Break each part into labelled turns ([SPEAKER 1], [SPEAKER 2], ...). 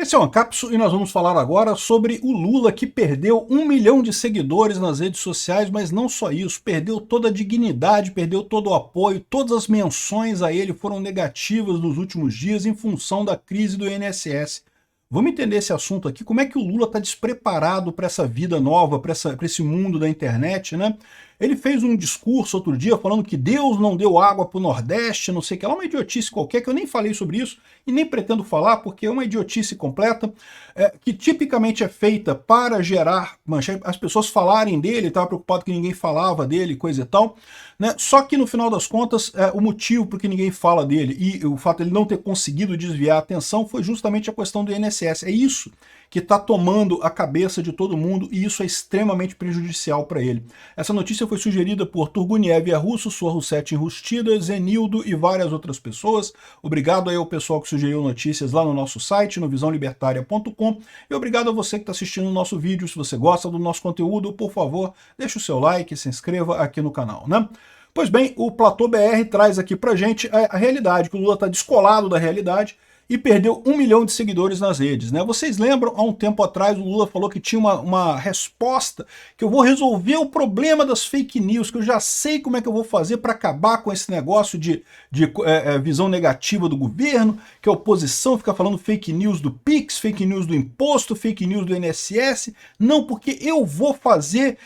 [SPEAKER 1] Esse é o Ancapsu e nós vamos falar agora sobre o Lula que perdeu 1 milhão de seguidores nas redes sociais, mas não só isso, perdeu toda a dignidade, perdeu todo o apoio, todas as menções a ele foram negativas nos últimos dias em função da crise do INSS. Vamos entender esse assunto aqui, como é que o Lula está despreparado para essa vida nova, para esse mundo da internet, né? Ele fez um discurso outro dia falando que Deus não deu água para o Nordeste, não sei o que lá, uma idiotice qualquer, que eu nem falei sobre isso e nem pretendo falar, porque é uma idiotice completa, que tipicamente é feita para gerar manchete, as pessoas falarem dele, ele estava preocupado que ninguém falava dele, coisa e tal, né? Só que no final das contas, o motivo por que ninguém fala dele e o fato de ele não ter conseguido desviar a atenção foi justamente a questão do INSS. É isso que está tomando a cabeça de todo mundo e isso é extremamente prejudicial para ele. Essa notícia foi sugerida por Turguniev Russo, Sua Roussetti Enrustida, Zenildo e várias outras pessoas. Obrigado aí ao pessoal que sugeriu notícias lá no nosso site, no visãolibertaria.com, e obrigado a você que está assistindo o nosso vídeo. Se você gosta do nosso conteúdo, por favor, deixe o seu like e se inscreva aqui no canal, né? Pois bem, o Platô BR traz aqui pra gente a realidade, que o Lula está descolado da realidade e perdeu 1 milhão de seguidores nas redes, né? Vocês lembram, há um tempo atrás, o Lula falou que tinha uma resposta, que eu vou resolver o problema das fake news, que eu já sei como é que eu vou fazer para acabar com esse negócio de visão negativa do governo, que a oposição fica falando fake news do PIX, fake news do imposto, fake news do INSS. Não, porque eu vou fazer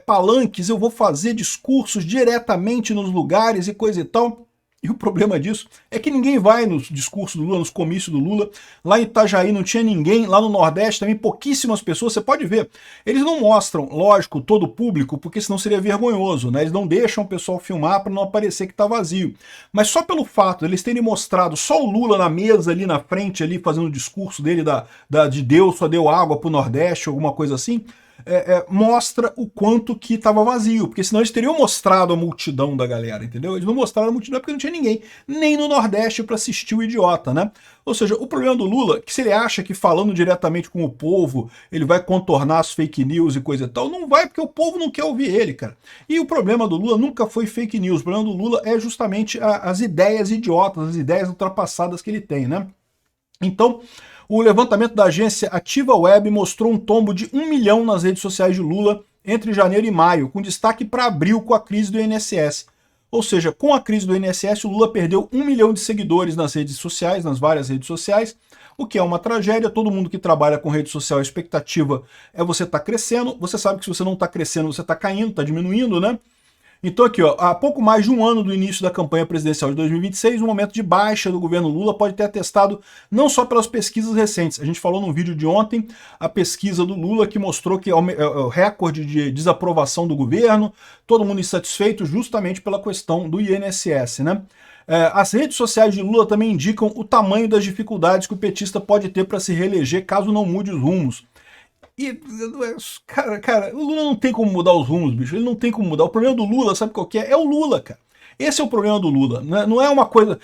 [SPEAKER 1] palanques, eu vou fazer discursos diretamente nos lugares e coisa e tal. E o problema disso é que ninguém vai nos discursos do Lula, nos comícios do Lula. Lá em Itajaí não tinha ninguém, lá no Nordeste também pouquíssimas pessoas, você pode ver. Eles não mostram, lógico, todo o público, porque senão seria vergonhoso, né? Eles não deixam o pessoal filmar para não aparecer que está vazio. Mas só pelo fato de eles terem mostrado só o Lula na mesa ali na frente, ali fazendo o discurso dele de Deus só deu água para o Nordeste, alguma coisa assim, mostra o quanto que estava vazio, porque senão eles teriam mostrado a multidão da galera, entendeu? Eles não mostraram a multidão porque não tinha ninguém, nem no Nordeste para assistir o idiota, né? Ou seja, o problema do Lula é que se ele acha que falando diretamente com o povo, ele vai contornar as fake news e coisa e tal, não vai, porque o povo não quer ouvir ele, cara. E o problema do Lula nunca foi fake news, o problema do Lula é justamente as ideias idiotas, as ideias ultrapassadas que ele tem, né? Então, o levantamento da agência Ativa Web mostrou um tombo de 1 milhão nas redes sociais de Lula entre janeiro e maio, com destaque para abril com a crise do INSS. Ou seja, com a crise do INSS, o Lula perdeu 1 milhão de seguidores nas redes sociais, nas várias redes sociais, o que é uma tragédia. Todo mundo que trabalha com rede social, a expectativa é você estar crescendo. Você sabe que se você não está crescendo, você está caindo, está diminuindo, né? Então aqui, ó, há pouco mais de um ano do início da campanha presidencial de 2026, um momento de baixa do governo Lula pode ter atestado não só pelas pesquisas recentes. A gente falou no vídeo de ontem a pesquisa do Lula que mostrou que é o recorde de desaprovação do governo, todo mundo insatisfeito justamente pela questão do INSS, né? As redes sociais de Lula também indicam o tamanho das dificuldades que o petista pode ter para se reeleger caso não mude os rumos. E, cara, o Lula não tem como mudar os rumos, bicho. Ele não tem como mudar. O problema do Lula, sabe qual que é? É o Lula, cara. Esse é o problema do Lula. Não é uma coisa...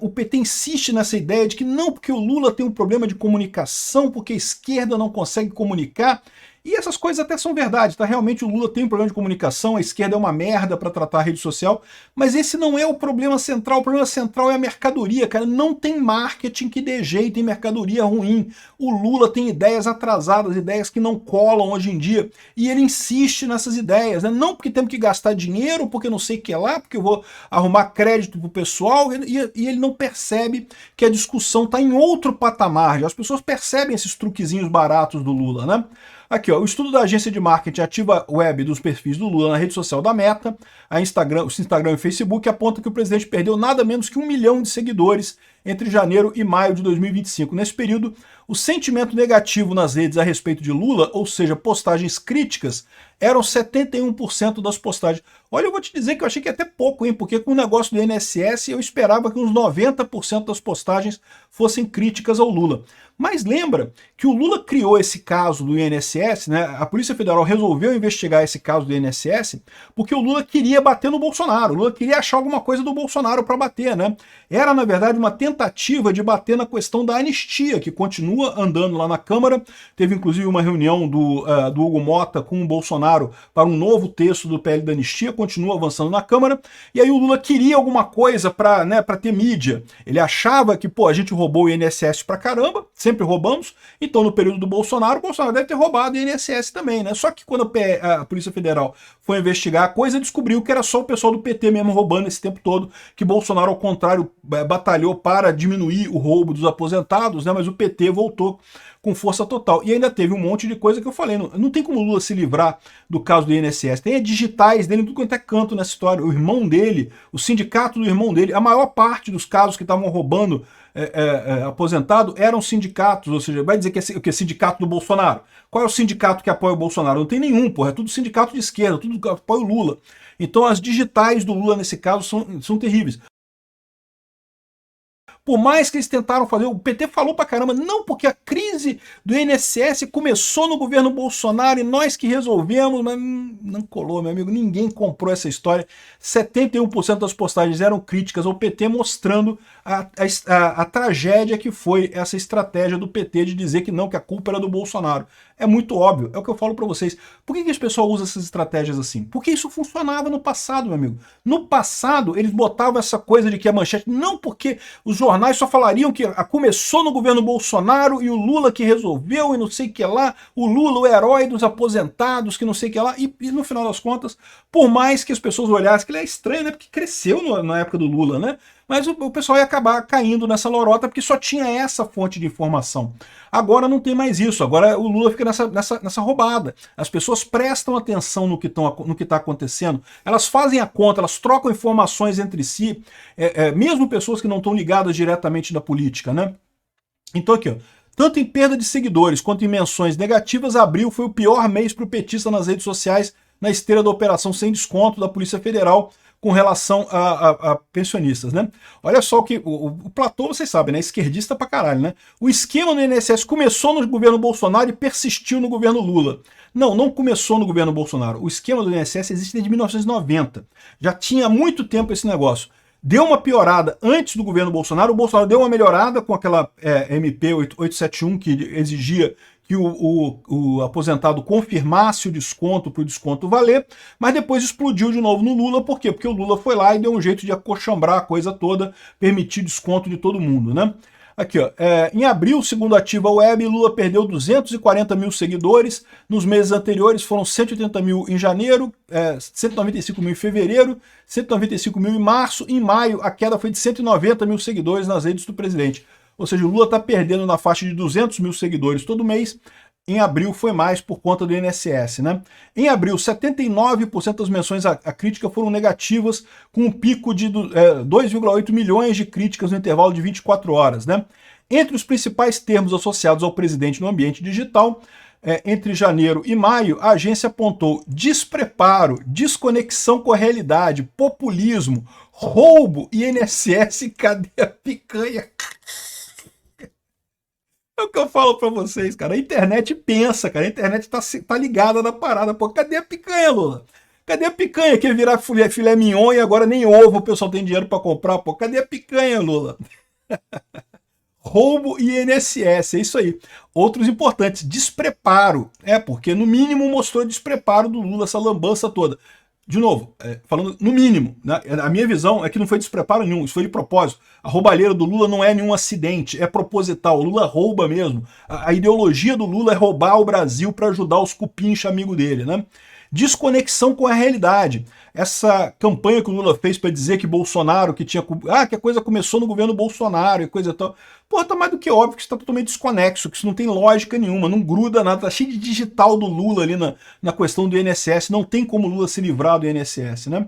[SPEAKER 1] O PT insiste nessa ideia de que não, porque o Lula tem um problema de comunicação, porque a esquerda não consegue comunicar. E essas coisas até são verdade, tá? Realmente o Lula tem um problema de comunicação, a esquerda é uma merda para tratar a rede social, mas esse não é o problema central. O problema central é a mercadoria, cara. Não tem marketing que dê jeito em mercadoria ruim. O Lula tem ideias atrasadas, ideias que não colam hoje em dia, e ele insiste nessas ideias, né? Não porque temos que gastar dinheiro, porque não sei o que lá, porque eu vou arrumar crédito pro pessoal, e ele não percebe que a discussão está em outro patamar. As pessoas percebem esses truquezinhos baratos do Lula, né? Aqui, ó, o estudo da agência de marketing Ativa Web dos perfis do Lula na rede social da Meta, o Instagram e o Facebook, aponta que o presidente perdeu nada menos que 1 milhão de seguidores entre janeiro e maio de 2025. Nesse período, o sentimento negativo nas redes a respeito de Lula, ou seja, postagens críticas, eram 71% das postagens. Olha, eu vou te dizer que eu achei que é até pouco, hein? Porque com o negócio do INSS eu esperava que uns 90% das postagens fossem críticas ao Lula. Mas lembra que o Lula criou esse caso do INSS, né? A Polícia Federal resolveu investigar esse caso do INSS porque o Lula queria bater no Bolsonaro, o Lula queria achar alguma coisa do Bolsonaro para bater, né? Era, na verdade, uma tentativa de bater na questão da anistia, que continua andando lá na Câmara. Teve, inclusive, uma reunião do Hugo Mota com o Bolsonaro para um novo texto do PL da anistia, continua avançando na Câmara, e aí o Lula queria alguma coisa para ter mídia. Ele achava que, pô, a gente roubou o INSS pra caramba, sempre roubamos, então no período do Bolsonaro, o Bolsonaro deve ter roubado o INSS também, né? Só que quando a Polícia Federal foi investigar a coisa, descobriu que era só o pessoal do PT mesmo roubando esse tempo todo, que Bolsonaro, ao contrário, batalhou para diminuir o roubo dos aposentados, né? Mas o PT voltou com força total. E ainda teve um monte de coisa que eu falei, não tem como o Lula se livrar do caso do INSS. Tem digitais dele em tudo quanto é canto nessa história. O irmão dele, o sindicato do irmão dele, a maior parte dos casos que estavam roubando aposentado eram sindicatos, ou seja, vai dizer que é o que? Sindicato do Bolsonaro. Qual é o sindicato que apoia o Bolsonaro? Não tem nenhum, porra, é tudo sindicato de esquerda, tudo que apoia o Lula. Então as digitais do Lula nesse caso são terríveis. Por mais que eles tentaram fazer, o PT falou pra caramba, não, porque a crise do INSS começou no governo Bolsonaro e nós que resolvemos, mas não colou, meu amigo, ninguém comprou essa história. 71% das postagens eram críticas ao PT, mostrando a tragédia que foi essa estratégia do PT de dizer que não, que a culpa era do Bolsonaro. É muito óbvio, é o que eu falo pra vocês. Por que as pessoas usam essas estratégias assim? Porque isso funcionava no passado, meu amigo. No passado, eles botavam essa coisa de que a manchete, não porque os jornais só falariam que começou no governo Bolsonaro e o Lula que resolveu e não sei o que lá, o Lula, o herói dos aposentados, que não sei o que lá, e no final das contas, por mais que as pessoas olhassem, que ele é estranho, né, porque cresceu na época do Lula, né, mas o pessoal ia acabar caindo nessa lorota porque só tinha essa fonte de informação. Agora não tem mais isso, agora o Lula fica nessa roubada. As pessoas prestam atenção no que está acontecendo, elas fazem a conta, elas trocam informações entre si, mesmo pessoas que não estão ligadas diretamente na política, né? Então aqui, ó, tanto em perda de seguidores quanto em menções negativas, abril foi o pior mês para o petista nas redes sociais, na esteira da operação sem desconto da Polícia Federal, com relação a pensionistas, né? Olha só que o Platão, vocês sabem, né? Esquerdista pra caralho, né? O esquema do INSS começou no governo Bolsonaro e persistiu no governo Lula. Não começou no governo Bolsonaro. O esquema do INSS existe desde 1990. Já tinha há muito tempo esse negócio. Deu uma piorada antes do governo Bolsonaro, o Bolsonaro deu uma melhorada com aquela MP 871 que exigia que o aposentado confirmasse o desconto para o desconto valer, mas depois explodiu de novo no Lula. Por quê? Porque o Lula foi lá e deu um jeito de acochambrar a coisa toda, permitir desconto de todo mundo, né? Aqui, ó, em abril, segundo a Ativa Web, Lula perdeu 240 mil seguidores. Nos meses anteriores foram 180 mil em janeiro, 195 mil em fevereiro, 195 mil em março. Em maio, a queda foi de 190 mil seguidores nas redes do presidente. Ou seja, o Lula está perdendo na faixa de 200 mil seguidores todo mês. Em abril foi mais por conta do INSS, né? Em abril, 79% das menções à crítica foram negativas, com um pico de 2,8 milhões de críticas no intervalo de 24 horas, né? Entre os principais termos associados ao presidente no ambiente digital, entre janeiro e maio, a agência apontou despreparo, desconexão com a realidade, populismo, roubo, INSS, cadê a picanha? É o que eu falo pra vocês, cara. A internet pensa, cara. A internet tá ligada na parada. Pô, cadê a picanha, Lula? Cadê a picanha? Quer virar filé mignon e agora nem ovo o pessoal tem dinheiro pra comprar? Pô, cadê a picanha, Lula? Roubo e INSS, é isso aí. Outros importantes, despreparo. Porque no mínimo mostrou despreparo do Lula, essa lambança toda. De novo, falando no mínimo, né? A minha visão é que não foi despreparo nenhum, isso foi de propósito. A roubalheira do Lula não é nenhum acidente, é proposital. O Lula rouba mesmo. A ideologia do Lula é roubar o Brasil para ajudar os cupincha amigo dele, né? Desconexão com a realidade. Essa campanha que o Lula fez para dizer que Bolsonaro, que a coisa começou no governo Bolsonaro e coisa e tal. Porra, tá mais do que óbvio que isso tá totalmente desconexo, que isso não tem lógica nenhuma, não gruda nada, tá cheio de digital do Lula ali na questão do INSS, não tem como o Lula se livrar do INSS, né?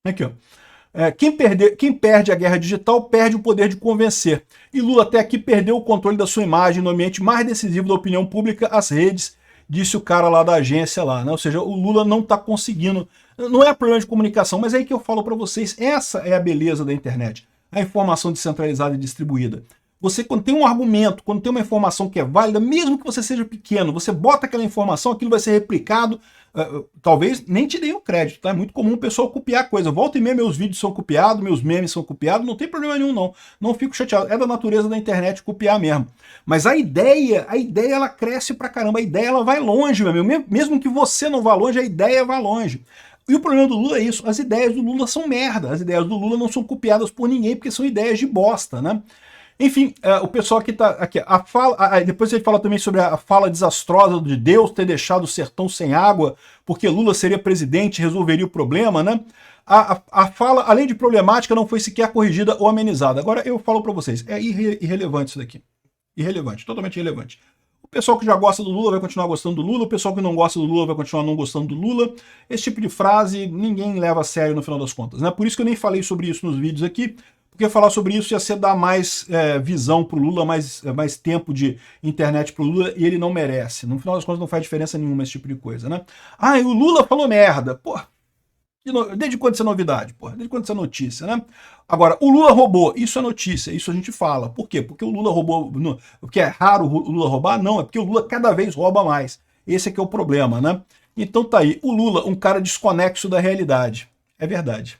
[SPEAKER 1] Aqui, ó. Quem perde a guerra digital perde o poder de convencer. E Lula até aqui perdeu o controle da sua imagem no ambiente mais decisivo da opinião pública, as redes, disse o cara lá da agência lá, né? Ou seja, o Lula não tá conseguindo, não é problema de comunicação, mas é aí que eu falo para vocês, essa é a beleza da internet, a informação descentralizada e distribuída. Você, quando tem um argumento, quando tem uma informação que é válida, mesmo que você seja pequeno, você bota aquela informação, aquilo vai ser replicado, talvez nem te deem o crédito, tá? É muito comum o pessoal copiar coisa. Volta e meia meus vídeos são copiados, meus memes são copiados, não tem problema nenhum não. Não fico chateado, é da natureza da internet copiar mesmo. Mas a ideia ela cresce pra caramba, a ideia ela vai longe, meu amigo. Mesmo que você não vá longe, a ideia vai longe. E o problema do Lula é isso, as ideias do Lula são merda, as ideias do Lula não são copiadas por ninguém porque são ideias de bosta, né? Enfim, o pessoal aqui tá aqui, depois ele fala também sobre a fala desastrosa de Deus ter deixado o sertão sem água, porque Lula seria presidente e resolveria o problema, né? A fala, além de problemática, não foi sequer corrigida ou amenizada. Agora eu falo para vocês, é irrelevante isso daqui. Irrelevante, totalmente irrelevante. O pessoal que já gosta do Lula vai continuar gostando do Lula, o pessoal que não gosta do Lula vai continuar não gostando do Lula. Esse tipo de frase ninguém leva a sério no final das contas, né? Por isso que eu nem falei sobre isso nos vídeos aqui, porque falar sobre isso ia ser dar mais visão pro Lula, mais tempo de internet pro Lula, e ele não merece. No final das contas não faz diferença nenhuma esse tipo de coisa, né? Ah, e o Lula falou merda. Pô, desde quando isso é novidade? Porra? Desde quando isso é notícia, né? Agora, o Lula roubou, isso é notícia, isso a gente fala. Por quê? Porque o Lula roubou, porque é raro o Lula roubar? Não, é porque o Lula cada vez rouba mais. Esse é que é o problema, né? Então tá aí, o Lula, um cara desconexo da realidade. É verdade.